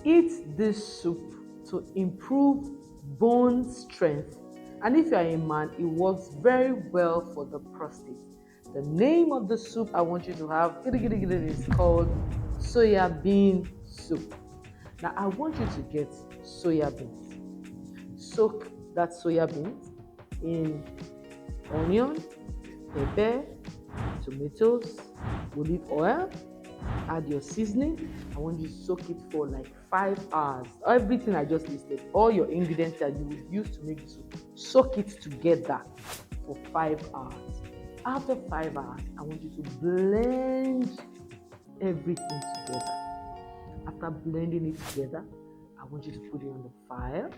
Eat this soup to improve bone strength, and if you are a man, it works very well for the prostate. The name of the soup I want you to have is called soya bean soup. Now I want you to get soya beans. Soak that soya beans in onion, pepper, tomatoes, olive oil. Add your seasoning. I want you to soak it for like 5 hours. Everything I just listed, all your ingredients that you would use to make soup, soak it together for 5 hours. After 5 hours, I want you to blend everything together. After blending it together, I want you to put it on the fire,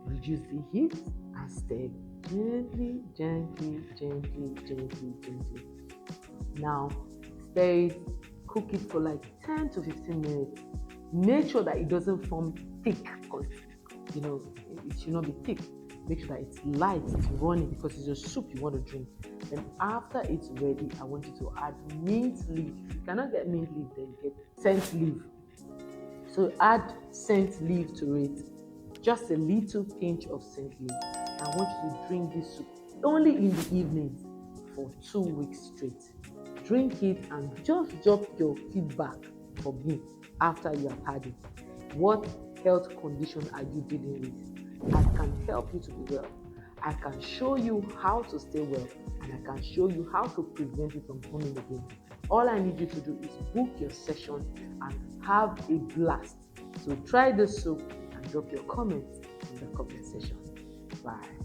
reduce the heat, and stir gently, gently, gently, gently, gently. Now, stir it, cook it for like 10 to 15 minutes. Make sure that it doesn't form thick, because it should not be thick. Make sure that it's light, it's running, because it's a soup you want to drink. Then after it's ready, I want you to add mint leaf. If you cannot get mint leaf, then get scent leaf. So add scent leaf to it, just a little pinch of scent leaf. I want you to drink this soup only in the evenings for 2 weeks straight. Drink it and just drop your feedback for me after you have had it. What health condition are you dealing with? I can help you to be well. I can show you how to stay well, and I can show you how to prevent it from coming again. All I need you to do is book your session and have a blast. So try this soup and drop your comments in the comment section. Bye.